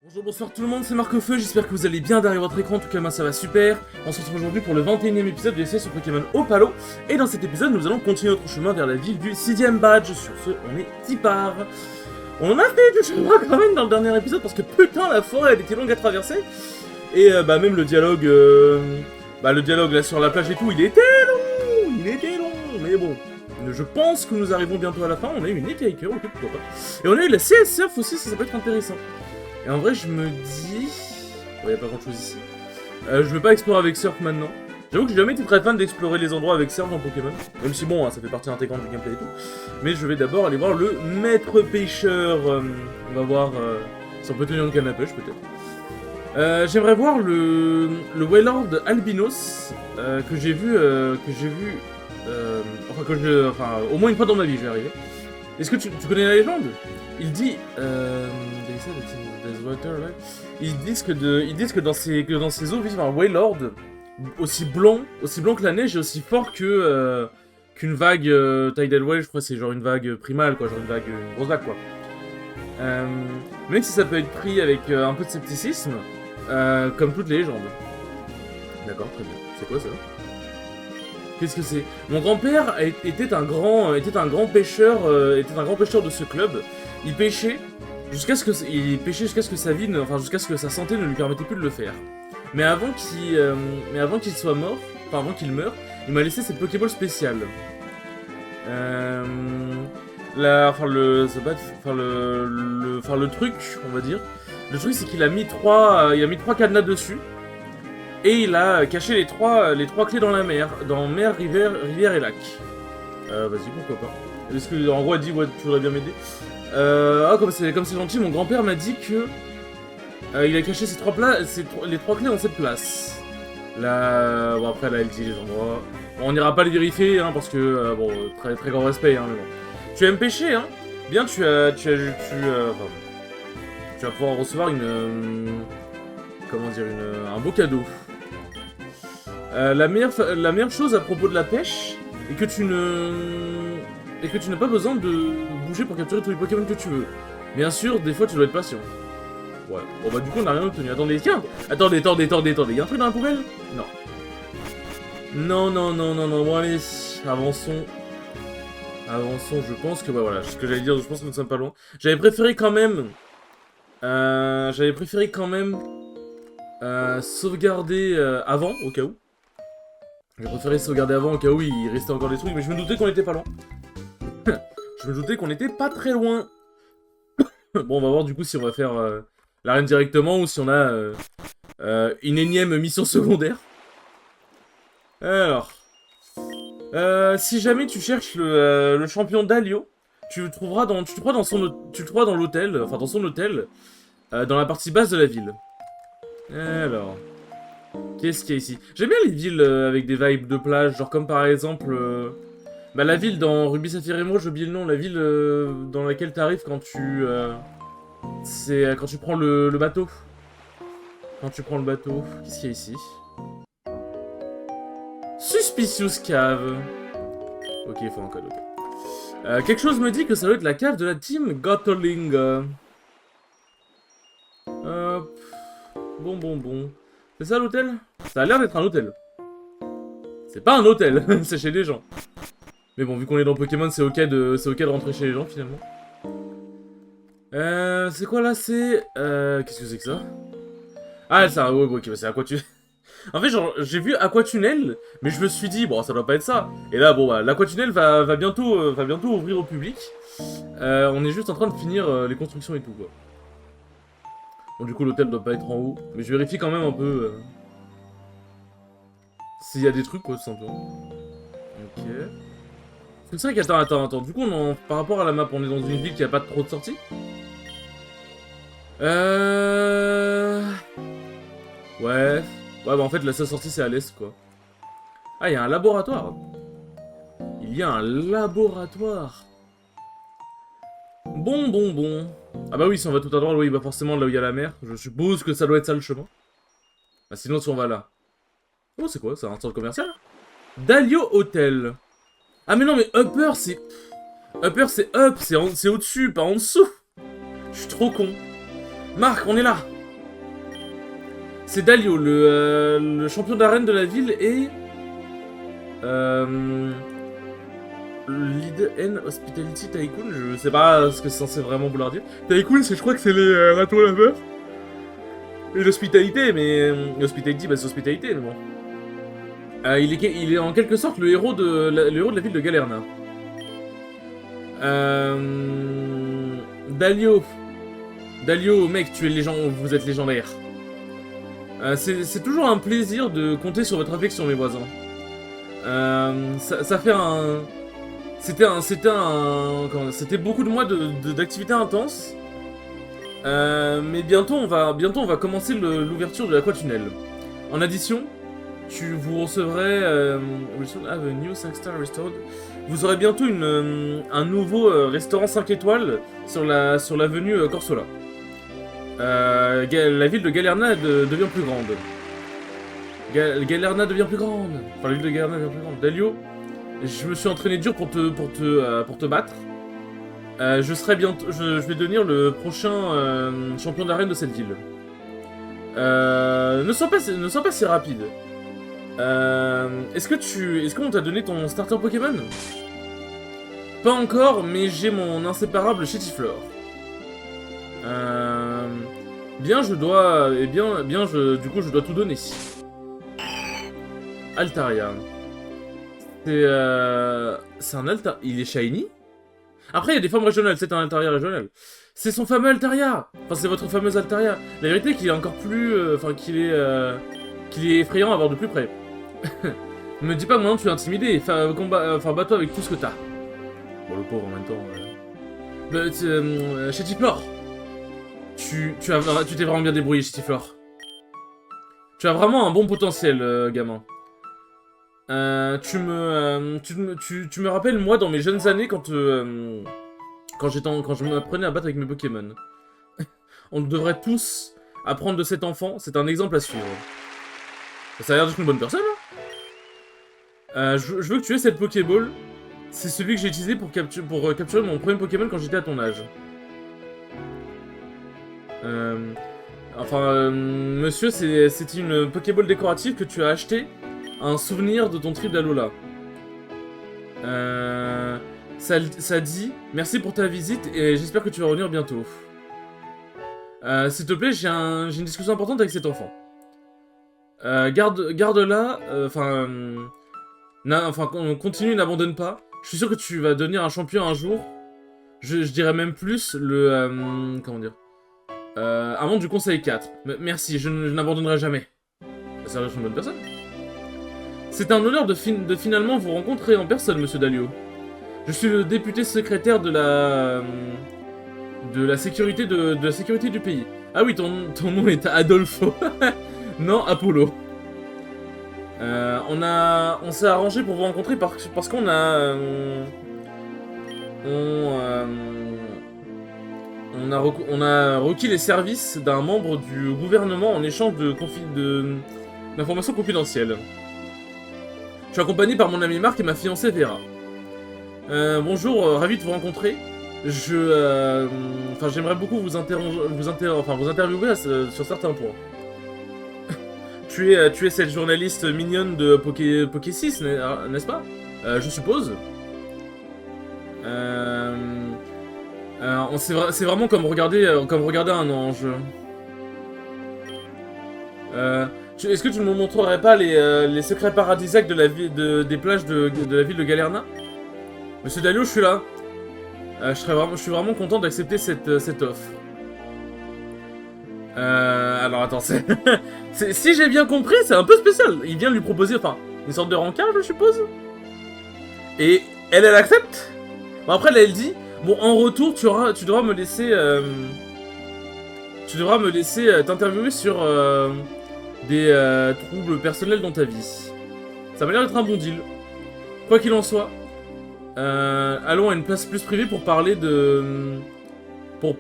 Bonjour, bonsoir tout le monde, c'est Marc-Feu, j'espère que vous allez bien derrière votre écran, en tout cas moi ça va super. On se retrouve aujourd'hui pour le 21ème épisode de l'essai sur Pokémon Opalo. Et dans cet épisode, nous allons continuer notre chemin vers la ville du 6ème badge. Sur ce, on est Tipar. On en a fait du chemin quand même dans le dernier épisode, parce que putain la forêt elle était longue à traverser. Et même le dialogue là sur la plage et tout, il était long, mais bon. Je pense que nous arrivons bientôt à la fin, on a eu une écaille, ok pourquoi pas. Et on a eu la CS Surf aussi, ça peut être intéressant. Et en vrai, je me dis... Bon, y a pas grand chose ici. Je vais pas explorer avec Surf maintenant. J'avoue que j'ai jamais été très fan d'explorer les endroits avec Surf dans Pokémon. Même si bon, hein, ça fait partie intégrante du gameplay et tout. Mais je vais d'abord aller voir le maître pêcheur. On va voir si on peut tenir une canne à pêche peut-être. J'aimerais voir le Wailord Albinos que j'ai vu... au moins une fois dans ma vie, je vais arriver. Est-ce que tu connais la légende? Il dit... Ils disent que dans ces eaux vit un Wailord aussi blanc que la neige et aussi fort que qu'une vague Tidal Wave, je crois que c'est genre une vague primale quoi, genre une grosse vague quoi. Même si ça peut être pris avec un peu de scepticisme, comme toutes les légendes. D'accord, très bien. C'est quoi ça? Qu'est-ce que c'est? Mon grand-père était un grand pêcheur de ce club. Il pêchait jusqu'à ce que sa vie, jusqu'à ce que sa santé ne lui permettait plus de le faire. Mais avant qu'il soit mort, enfin avant qu'il meure, il m'a laissé cette Pokéball spéciale. Le truc, on va dire. Le truc c'est qu'il a mis trois cadenas dessus. Et il a caché les trois clés dans la mer, rivière et lac. Vas-y, pourquoi pas. Est-ce que, en gros, elle dit, ouais, tu voudrais bien m'aider. Comme c'est gentil, mon grand-père m'a dit que il a caché les trois clés dans cette place. Là, bon après, là, elle dit les endroits. Bon, on n'ira pas les vérifier, hein, parce que, bon, très, très grand respect, hein, mais bon. Tu aimes pêcher, hein. Bien, tu vas pouvoir recevoir un beau cadeau. La meilleure chose à propos de la pêche est que tu n'as pas besoin de bouger pour capturer tous les Pokémon que tu veux. Bien sûr, des fois tu dois être patient. Ouais. Bon bah du coup on n'a rien obtenu. Attendez, tiens. Attendez. Y'a un truc dans la poubelle? Non. Non. Bon allez, avançons. Je pense que bah voilà, ce que j'allais dire. Je pense que nous ne sommes pas loin. J'avais préféré quand même sauvegarder avant, au cas où. J'ai préféré sauvegarder avant, au cas où il restait encore des trucs, mais je me doutais qu'on était pas loin. Je me doutais qu'on était pas très loin. Bon, on va voir du coup si on va faire l'arène directement ou si on a une énième mission secondaire. Alors, si jamais tu cherches le champion Dalio, tu le trouveras dans l'hôtel, enfin dans son hôtel, dans la partie basse de la ville. Alors, qu'est-ce qu'il y a ici? J'aime bien les villes avec des vibes de plage, genre comme par exemple la ville dans Ruby Saphir Emeraude, j'ai oublié le nom, la ville dans laquelle t'arrives quand tu quand tu prends le bateau. Qu'est-ce qu'il y a ici? Suspicious Cave. Ok, il faut un code, ok. Quelque chose me dit que ça doit être la cave de la team Gotling. Bon. C'est ça l'hôtel? Ça a l'air d'être un hôtel. C'est pas un hôtel, c'est chez les gens. Mais bon, vu qu'on est dans Pokémon, c'est ok de rentrer chez les gens finalement. C'est quoi là? C'est... Qu'est-ce que c'est que ça? Ah, ça, ouais, ok, c'est Aquatunnel. En fait, genre, j'ai vu Aquatunnel, mais je me suis dit, bon, ça doit pas être ça. Et là, bon, bah, l'Aquatunnel va bientôt ouvrir au public. On est juste en train de finir les constructions et tout, quoi. Bon, du coup, l'hôtel doit pas être en haut. Mais je vérifie quand même un peu s'il y a des trucs, quoi, tout simplement. Ok. C'est vrai qu'attends. Du coup, par rapport à la map, on est dans une ville qui a pas trop de sorties. Ouais, bah en fait, la seule sortie, c'est à l'est, quoi. Ah, il y a un laboratoire. Bon. Ah bah oui, si on va tout à droite, oui, bah forcément, là où il y a la mer. Je suppose que ça doit être ça, le chemin. Ah, sinon, si on va là... Oh, c'est quoi? C'est un centre commercial? Dalio Hotel. Ah mais non, mais Upper, c'est... Upper, c'est up, c'est au-dessus, pas en dessous. Je suis trop con. Marc, on est là. C'est Dalio, le champion d'arène de la ville et... Lead N Hospitality Tycoon, je sais pas ce que c'est censé vraiment vouloir dire. Tycoon, je crois que c'est les ratons laveurs. Et l'hospitalité, mais... L'hospitalité, bah c'est hospitalité, mais bon. Il est en quelque sorte le héros de la ville de Galerna. Dalio. Dalio, mec, vous êtes légendaire. C'est toujours un plaisir de compter sur votre affection, mes voisins. Ça fait un... C'était beaucoup de mois d'activités intenses. Mais bientôt on va commencer l'ouverture de l'Aquatunnel. En addition, vous recevrez Avenue 5 Star Restored. Vous aurez bientôt un nouveau restaurant 5 étoiles sur l'avenue Corsola. La ville de Galerna devient plus grande. Galerna devient plus grande. Enfin, la ville de Galerna devient plus grande. Dalio, je me suis entraîné dur pour te battre. Je vais devenir le prochain champion d'arène de cette ville. Ne sois pas si rapide. Est-ce qu'on t'a donné ton starter Pokémon? Pas encore, mais j'ai mon inséparable Chetiflor. Bien, je dois... du coup, je dois tout donner. Altaria. C'est un Altaria... Il est shiny? Après, il y a des formes régionales, c'est un Altaria régional. C'est son fameux Altaria. Enfin, c'est votre fameuse Altaria. La vérité est qu'il est encore plus... qu'il est effrayant à voir de plus près. Me dis pas que maintenant tu es intimidé. Bats-toi avec tout ce que t'as. Bon, le pauvre en même temps... Chetiflor. Tu t'es vraiment bien débrouillé, Chetiflor. Tu as vraiment un bon potentiel, gamin. Tu me rappelles, moi, dans mes jeunes années, quand je m'apprenais à battre avec mes Pokémon. On devrait tous apprendre de cet enfant, c'est un exemple à suivre. Ça a l'air d'être une bonne personne, hein. Je veux que tu aies cette Pokéball. C'est celui que j'ai utilisé pour capturer mon premier Pokémon quand j'étais à ton âge. Monsieur, c'est une Pokéball décorative que tu as achetée. Un souvenir de ton trip d'Alola. Ça dit « Merci pour ta visite et j'espère que tu vas revenir bientôt. » S'il te plaît, j'ai une discussion importante avec cet enfant. Garde-la, continue, n'abandonne pas. Je suis sûr que tu vas devenir un champion un jour. Je dirais même plus comment dire, un membre du conseil 4. Merci, je n'abandonnerai jamais. Ça reste une bonne personne. C'est un honneur de finalement vous rencontrer en personne, monsieur Dalio. Je suis le député secrétaire de la sécurité de la sécurité du pays. Ah oui, ton nom est Adolfo. Non, Apollo. On s'est arrangé pour vous rencontrer parce qu'on a requis les services d'un membre du gouvernement en échange d'informations confidentielles. Je suis accompagné par mon ami Marc et ma fiancée Vera. Bonjour, ravi de vous rencontrer. J'aimerais beaucoup vous interviewer sur certains points. Tu es cette journaliste mignonne de Poké 6, n'est-ce pas? Je suppose. C'est vraiment comme regarder un ange. Est-ce que tu ne me montrerais pas les secrets paradisiaques des plages de la ville de Galerna? Monsieur Dalio, je suis là. Je suis vraiment content d'accepter cette offre. Alors attends, si j'ai bien compris, c'est un peu spécial. Il vient lui proposer, une sorte de rencard, je suppose. Et elle accepte. Bon, après, là, elle dit, bon, en retour, tu devras me laisser... t'interviewer sur des troubles personnels dans ta vie. Ça m'a l'air d'être un bon deal. Quoi qu'il en soit, allons à une place plus privée pour parler de... Pour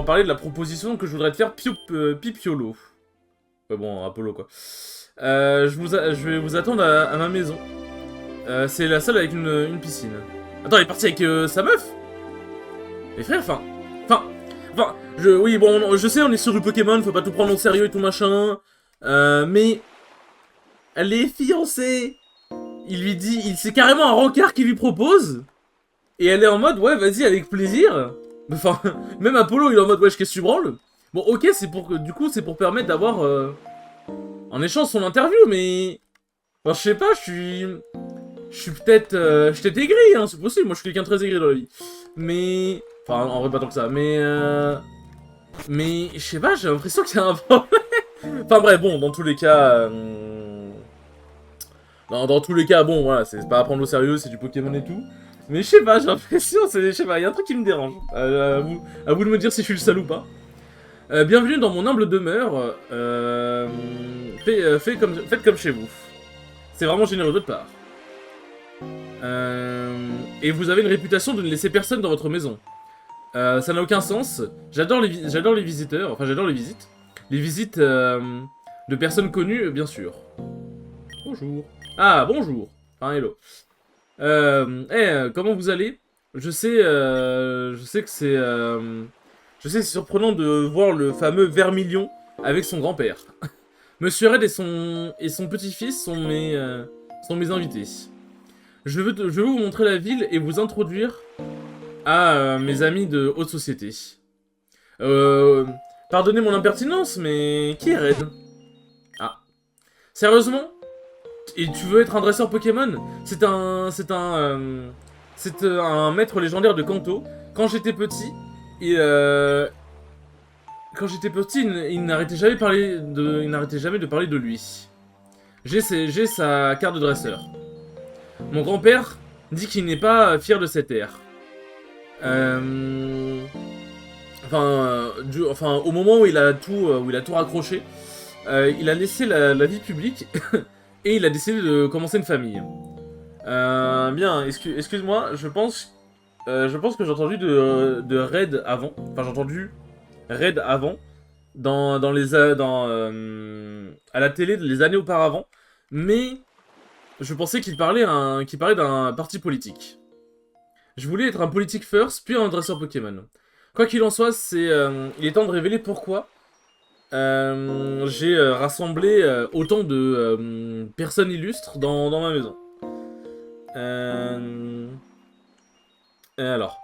parler de la proposition que je voudrais te faire Pipiolo. Bon, Apollo, quoi. Je vais vous attendre à ma maison. C'est la seule avec une piscine. Attends, il est parti avec sa meuf? Les frères, oui, bon, je sais, on est sur du Pokémon, faut pas tout prendre au sérieux et tout machin. Mais elle est fiancée. Il lui dit, c'est carrément un rencard qui lui propose. Et elle est en mode, ouais, vas-y, avec plaisir. Enfin, même Apollo, il est en mode, ouais, qu'est-ce que tu branles? Bon, ok, c'est pour que, du coup, c'est pour permettre d'avoir en échange son interview, mais... Enfin, je sais pas, je suis peut-être aigri, hein, c'est possible, moi je suis quelqu'un de très aigri dans la vie. Mais... Enfin, en vrai, pas tant que ça, mais, je sais pas, j'ai l'impression qu'il y a un problème. Enfin bref, bon, dans tous les cas... dans tous les cas, bon, voilà, c'est pas à prendre au sérieux, c'est du Pokémon et tout. Mais je sais pas, j'ai l'impression, je sais pas, il y a un truc qui me dérange. À vous de me dire si je suis le salaud ou pas. Bienvenue dans mon humble demeure. Faites comme chez vous. C'est vraiment généreux de votre part. Et vous avez une réputation de ne laisser personne dans votre maison. Ça n'a aucun sens. J'adore les visiteurs. Enfin, j'adore les visites. Les visites de personnes connues, bien sûr. Bonjour. Ah, bonjour. Enfin, hello. Comment vous allez? Je sais que c'est... je sais que c'est surprenant de voir le fameux Vermilion avec son grand-père. Monsieur Red et son petit-fils sont mes invités. Je veux vous montrer la ville et vous introduire à mes amis de haute société. Pardonnez mon impertinence, mais qui est Red? Ah. Sérieusement? Et tu veux être un dresseur Pokémon? C'est un maître légendaire de Kanto. Quand j'étais petit, il n'arrêtait jamais de parler de lui. J'ai sa carte de dresseur. Mon grand-père dit qu'il n'est pas fier de cette ère. Au moment où il a tout raccroché, il a laissé la vie publique et il a décidé de commencer une famille. Bien, excuse-moi, je pense que j'ai entendu de Red avant. Enfin, j'ai entendu Red avant à la télé les années auparavant, mais je pensais qu'il parlait d'un parti politique. Je voulais être un politique first, puis un dresseur Pokémon. Quoi qu'il en soit, il est temps de révéler pourquoi j'ai rassemblé autant de personnes illustres dans ma maison. Alors,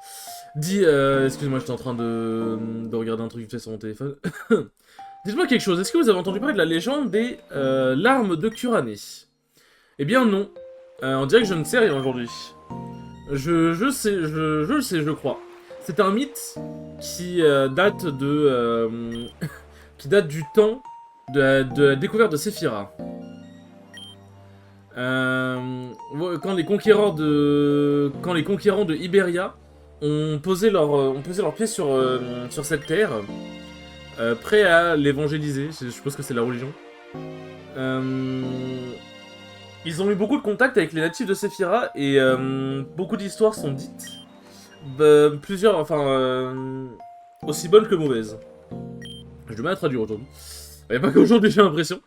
excusez-moi, j'étais en train de regarder un truc vite fait sur mon téléphone. Dites-moi quelque chose, est-ce que vous avez entendu parler de la légende des larmes de Kurané? Eh bien non, on dirait que je ne sais rien aujourd'hui. Je le sais, je crois. C'est un mythe qui date qui date du temps de la découverte de Séphira. Quand les conquérants de Iberia ont posé leurs pieds sur cette terre, prêts à l'évangéliser, je suppose que c'est la religion. Ils ont eu beaucoup de contacts avec les natifs de Séphira et beaucoup d'histoires sont dites. Plusieurs, aussi bonnes que mauvaises. J'ai du mal à traduire aujourd'hui. Mais pas qu'aujourd'hui, j'ai l'impression.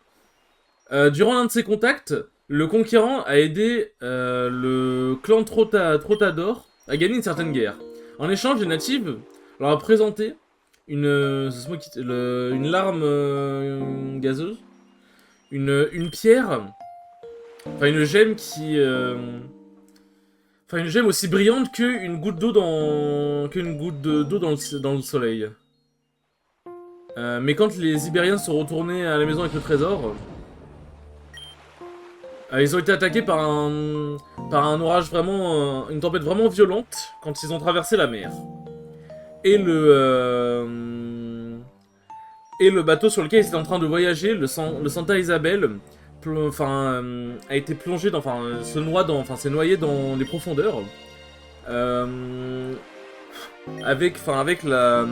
Durant l'un de ces contacts, le conquérant a aidé le clan Trotador à gagner une certaine guerre. En échange, les natifs leur a présenté une larme gazeuse, une pierre, enfin une gemme une gemme aussi brillante qu'une goutte d'eau dans le soleil. Mais quand les Ibériens sont retournés à la maison avec le trésor, ils ont été attaqués par un orage vraiment, une tempête vraiment violente quand ils ont traversé la mer. Et le bateau sur lequel ils étaient en train de voyager, le Santa Isabel, a été plongé s'est noyé dans les profondeurs. Avec la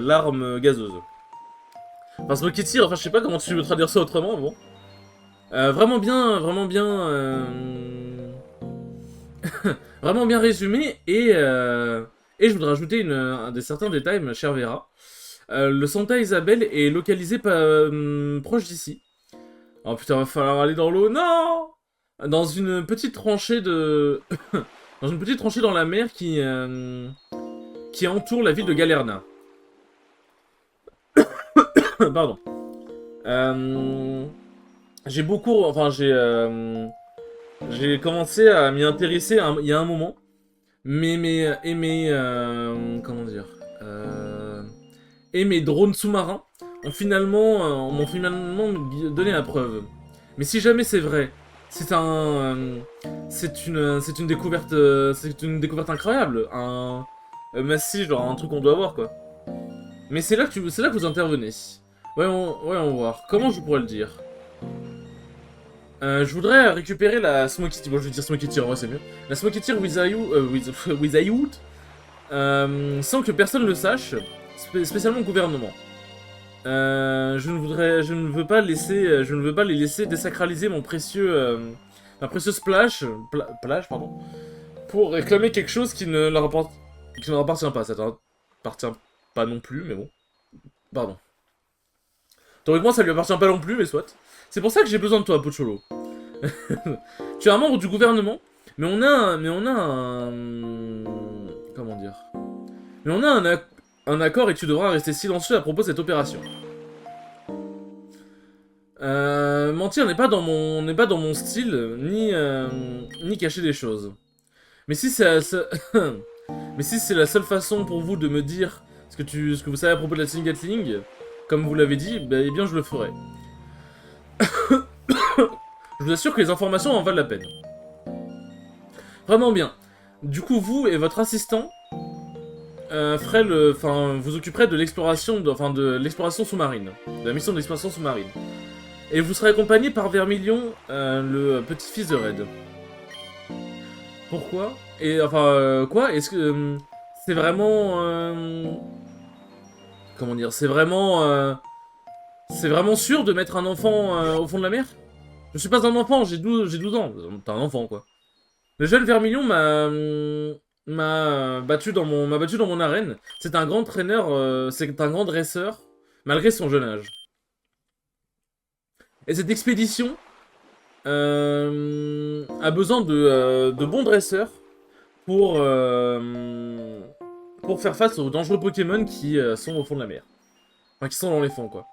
larme gazeuse. Enfin, Smokey, je sais pas comment tu veux traduire ça autrement, mais bon. Vraiment bien vraiment bien résumé, et je voudrais rajouter certains détails, ma chère Vera. Le Santa Isabel est localisé proche d'ici. Oh putain, va falloir aller dans l'eau, non! Dans une petite tranchée dans la mer qui entoure la ville de Galerna. Pardon. J'ai beaucoup... Enfin, j'ai commencé à m'y intéresser il y a un moment. Comment dire et mes drones sous-marins m'ont finalement donné la preuve. Mais si jamais c'est vrai, c'est une découverte incroyable, massif, genre un truc qu'on doit avoir quoi. Mais c'est là que vous intervenez. Voyons voir. Comment je pourrais le dire? Je voudrais récupérer la Smoky Tear. Bon, je vais dire Smoky Tear, ouais, c'est mieux. La Smoky Tear without, sans que personne le sache, spécialement le gouvernement. Je ne veux pas les laisser désacraliser ma précieuse plage, pardon, pour réclamer quelque chose qui ne leur appartient pas. Ça ne appartient pas non plus, mais bon. Pardon. Théoriquement, ça lui appartient pas non plus, mais soit. C'est pour ça que j'ai besoin de toi, Pocholo. Tu es un membre du gouvernement, mais on a un... Comment dire? Mais on a un accord et tu devras rester silencieux à propos de cette opération. Mentir n'est pas dans mon style, ni cacher des choses. Mais si c'est mais si c'est la seule façon pour vous de me dire ce que vous savez à propos de la Teen Gatling, comme vous l'avez dit, bah, eh bien je le ferai. Je vous assure que les informations en valent la peine. Vraiment bien. Du coup, vous et votre assistant vous occuperez de l'exploration, de l'exploration sous-marine, de la mission d'exploration sous-marine. Et vous serez accompagné par Vermilion, le petit-fils de Red. Pourquoi? Et quoi? Est-ce que c'est vraiment comment dire? C'est vraiment sûr de mettre un enfant au fond de la mer? Je suis pas un enfant, j'ai 12 ans. T'es un enfant, quoi. Le jeune Vermilion m'a battu dans mon arène. C'est un grand traîneur, c'est un grand dresseur, malgré son jeune âge. Et cette expédition a besoin de bons dresseurs pour faire face aux dangereux Pokémon qui sont au fond de la mer. Enfin, qui sont dans les fonds, quoi.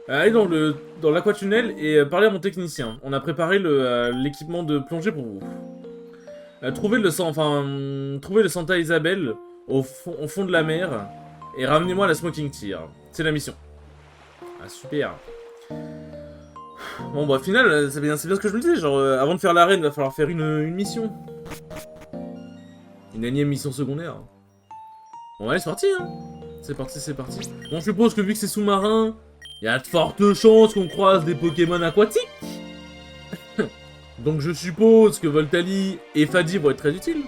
Allez dans l'aquatunnel et parlez à mon technicien. On a préparé l'équipement de plongée pour vous. Trouvez le Santa Isabelle au fond de la mer et ramenez-moi la Smoking Tear. C'est la mission. Ah, super. Bon, bah, au final, c'est bien ce que je me disais. Genre, avant de faire l'arène, il va falloir faire une mission. Une énième mission secondaire. Bon, allez, c'est parti, hein. C'est parti. Bon, je suppose que vu que c'est sous-marin, il y a de fortes chances qu'on croise des Pokémon aquatiques. Donc je suppose que Voltali et Fadi vont être très utiles.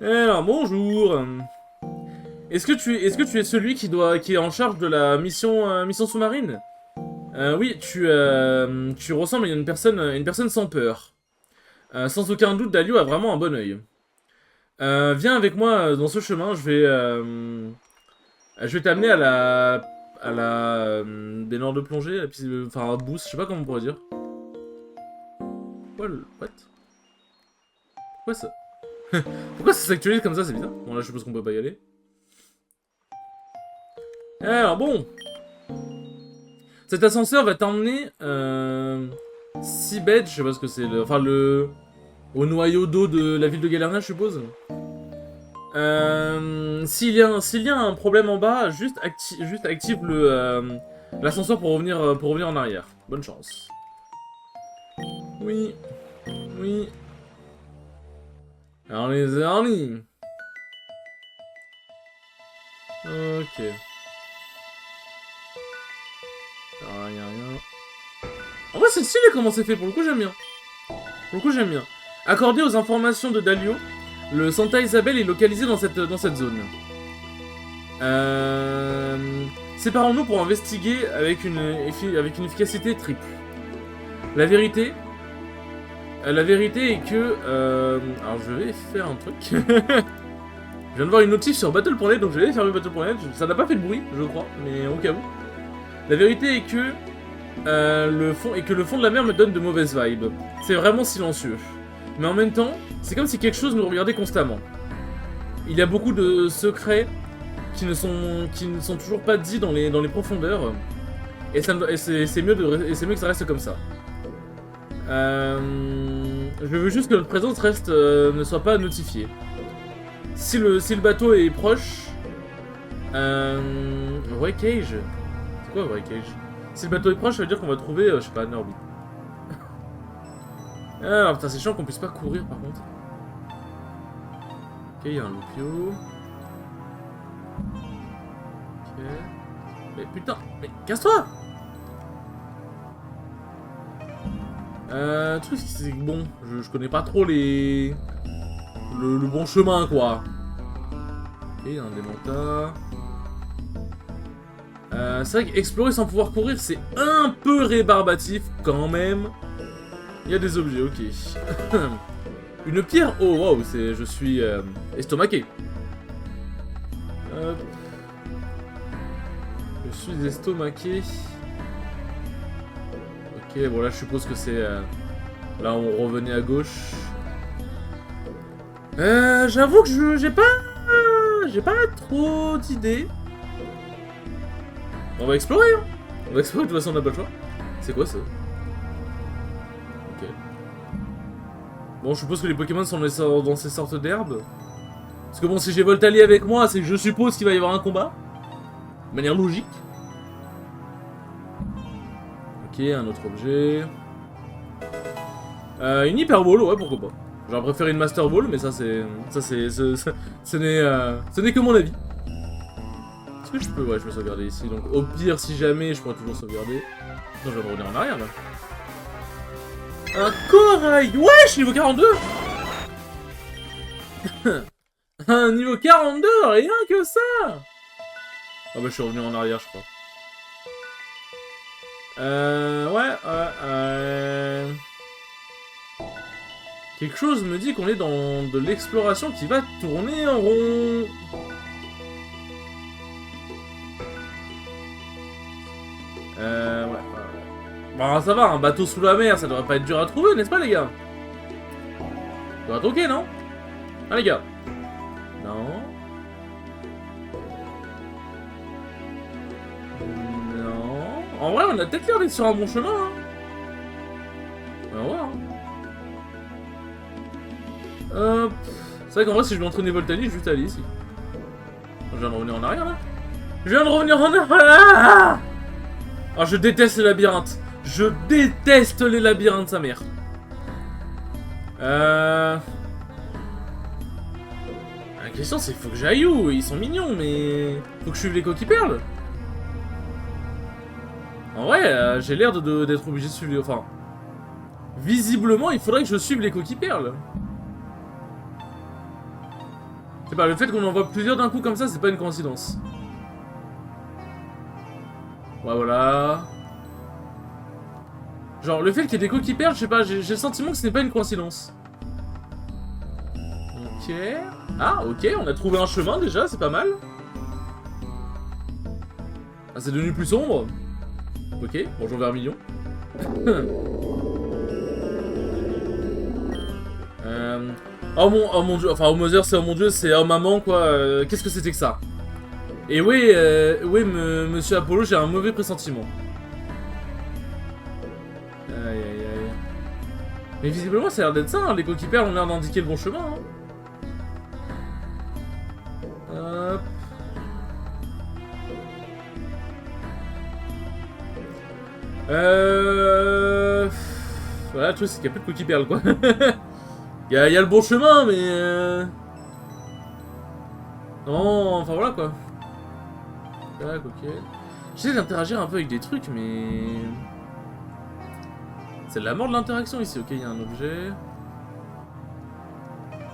Alors, bonjour. Est-ce que tu es celui qui est en charge de la mission sous-marine? Oui, tu ressembles à une personne sans peur. Sans aucun doute, Dalio a vraiment un bon œil. Viens avec moi dans ce chemin, je vais t'amener à la baignoire de plongée, enfin boost, je sais pas comment on pourrait dire. What? Pourquoi ça? Pourquoi ça s'actualise comme ça, c'est bizarre. Bon là je suppose qu'on peut pas y aller. Alors bon. Cet ascenseur va t'emmener Seabed, je sais pas ce que c'est, au noyau d'eau de la ville de Galerna, je suppose. S'il y a un problème en bas, juste active l'ascenseur pour revenir en arrière. Bonne chance. Oui. Alors les amis. Ok. Rien. En vrai c'est stylé comment c'est fait, pour le coup j'aime bien. Accordé aux informations de Dalio, le Santa Isabelle est localisé dans cette zone. Séparons-nous pour investiguer avec une efficacité triple. La vérité est que... alors je vais faire un truc. Je viens de voir une notif sur Battle.net, donc je vais fermer Battle.net. Ça n'a pas fait de bruit, je crois, mais au cas où. La vérité est que... le fond de la mer me donne de mauvaises vibes. C'est vraiment silencieux. Mais en même temps, c'est comme si quelque chose nous regardait constamment. Il y a beaucoup de secrets qui ne sont toujours pas dits dans les profondeurs. Et c'est mieux, que ça reste comme ça. Je veux juste que notre présence ne soit pas notifiée. Si le bateau est proche... Wreckage. C'est quoi Wreckage? Si le bateau est proche, ça veut dire qu'on va trouver, je sais pas, Norby. Ah putain, c'est chiant qu'on puisse pas courir par contre. Ok, il y a un loupio. Ok. Mais putain, mais casse-toi! Le truc c'est que bon, je connais pas trop le bon chemin quoi. Ok, il y a un démonta. C'est vrai qu'explorer sans pouvoir courir c'est un peu rébarbatif quand même. Il y a des objets, ok. Une pierre. Oh wow, je suis estomaqué. Je suis estomaqué. Ok, bon là je suppose que c'est... Là on revenait à gauche. J'avoue que j'ai pas trop d'idées. On va explorer hein. On va explorer, de toute façon on n'a pas le choix. C'est quoi ça? Ok. Bon, je suppose que les Pokémon sont dans ces sortes d'herbes. Parce que bon, si j'ai Voltali avec moi, c'est que je suppose qu'il va y avoir un combat. De manière logique. Ok, un autre objet. Une Hyper Ball, ouais, pourquoi pas. J'aurais préféré une Master Ball, mais ce n'est que mon avis. Est-ce que je peux... Ouais, je peux sauvegarder ici. Donc au pire, si jamais, je pourrais toujours sauvegarder. Non, je vais revenir en arrière, là. Un corail! Ouais, je suis niveau 42. Un niveau 42, rien que ça. Ah bah je suis revenu en arrière, je crois. Quelque chose me dit qu'on est dans de l'exploration qui va tourner en rond. Ouais. Bon, ça va, un bateau sous la mer, ça devrait pas être dur à trouver, n'est-ce pas, les gars? Ça doit être ok, non? Ah, les gars. Non. Non. En vrai, on a peut-être l'air d'être sur un bon chemin, hein. On va voir, hein. C'est vrai qu'en vrai, si je veux entraîner Voltali, je vais juste aller ici. Je viens de revenir en arrière, là. Je viens de revenir en arrière. Ah, je déteste les labyrinthes. Je déteste les labyrinthes, sa mère. La question c'est faut que j'aille où? Ils sont mignons, mais... Faut que je suive les coquilles-perles. En vrai, j'ai l'air d'être obligé de suivre les... Enfin... Visiblement, il faudrait que je suive les coquilles-perles. Je sais pas, le fait qu'on en voit plusieurs d'un coup comme ça, c'est pas une coïncidence. Ouais, voilà... Genre, le fait qu'il y ait des coquilles-perles, je sais pas, j'ai le sentiment que ce n'est pas une coïncidence. Ok... Ah, ok, on a trouvé un chemin déjà, c'est pas mal. Ah, c'est devenu plus sombre. Ok, bonjour Vermillon. Oh mon dieu, enfin oh Mother c'est oh mon dieu, c'est oh maman quoi, qu'est-ce que c'était que ça? Et oui, monsieur Apollo, j'ai un mauvais pressentiment. Aïe aïe aïe. Mais visiblement ça a l'air d'être ça, hein. Les coquilles-perles ont l'air d'indiquer le bon chemin. Hein. Hop. Voilà, le truc c'est qu'il n'y a plus de coquilles-perles quoi. Il y a le bon chemin, mais... Non, enfin voilà quoi. Tac, ok. J'essaie d'interagir un peu avec des trucs, mais... C'est de la mort de l'interaction ici. Ok, il y a un objet.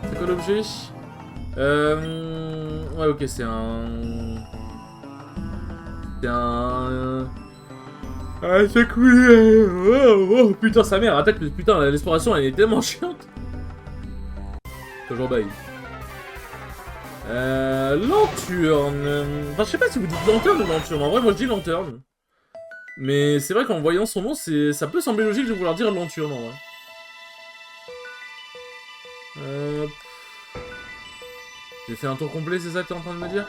C'est quoi l'objet? Ouais, ok, c'est un... C'est un... Ah, c'est cool. Oh, putain, sa mère, attaque, putain, l'exploration, elle est tellement chiante. Toujours bail. Lanterne. Enfin, je sais pas si vous dites lanterne ou lanterne. En vrai, moi je dis lanterne. Mais c'est vrai qu'en voyant son nom, ça peut sembler logique de vouloir dire lanterne en vrai. J'ai fait un tour complet, c'est ça que t'es en train de me dire?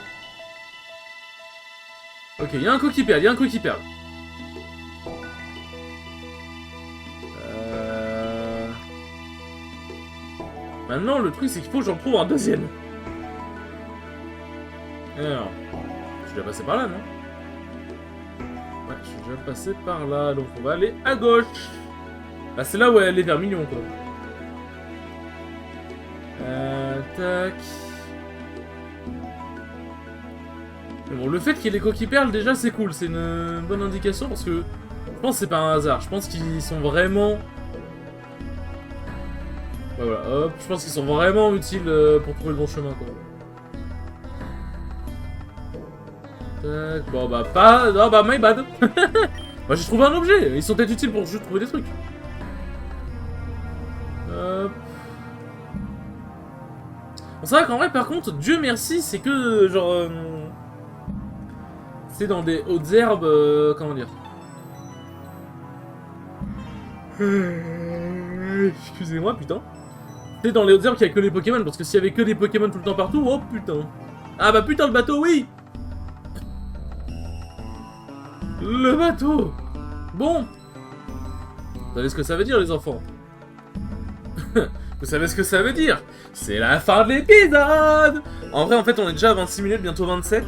Ok, il y a un coquille-perle, il y a un coquille-perle. Maintenant, le truc, c'est qu'il faut que j'en trouve un deuxième. Alors, je suis déjà passé par là, non? Ouais, je suis déjà passé par là, donc on va aller à gauche. Bah, c'est là où elle est vers Mignon, quoi. Tac. Mais bon, le fait qu'il y ait des coquilles perles, déjà, c'est cool. C'est une bonne indication parce que je pense que c'est pas un hasard. Je pense qu'ils sont vraiment... Ouais, voilà, hop. Je pense qu'ils sont vraiment utiles pour trouver le bon chemin, quoi. Tac. Bon, bah, pas... Non, bah, my bad. Bah, j'ai trouvé un objet. Ils sont peut-être utiles pour juste trouver des trucs. Hop. C'est vrai qu'en vrai, par contre, Dieu merci, c'est que, genre... c'est dans des hautes herbes, comment dire... Excusez-moi, putain. C'est dans les hautes herbes qu'il y a que les Pokémon, parce que s'il y avait que des Pokémon tout le temps partout, oh putain. Ah bah putain, le bateau, oui. Le bateau. Bon. Vous savez ce que ça veut dire, les enfants? Vous savez ce que ça veut dire? C'est la fin de l'épisode. En vrai, en fait, on est déjà à 26 minutes, bientôt 27.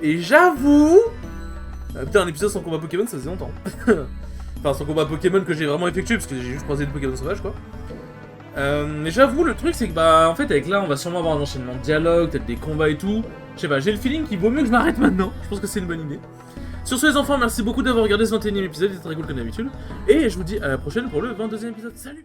Et j'avoue... putain, un épisode sans combat Pokémon, ça faisait longtemps. Enfin, sans combat Pokémon que j'ai vraiment effectué, parce que j'ai juste croisé des Pokémon sauvages, quoi. Mais j'avoue, le truc, c'est que, bah, en fait, avec là, on va sûrement avoir un enchaînement de dialogue, peut-être des combats et tout. Je sais pas, j'ai le feeling qu'il vaut mieux que je m'arrête maintenant. Je pense que c'est une bonne idée. Sur ce, les enfants, merci beaucoup d'avoir regardé ce 21e épisode, c'était très cool comme d'habitude. Et je vous dis à la prochaine pour le 22e épisode. Salut!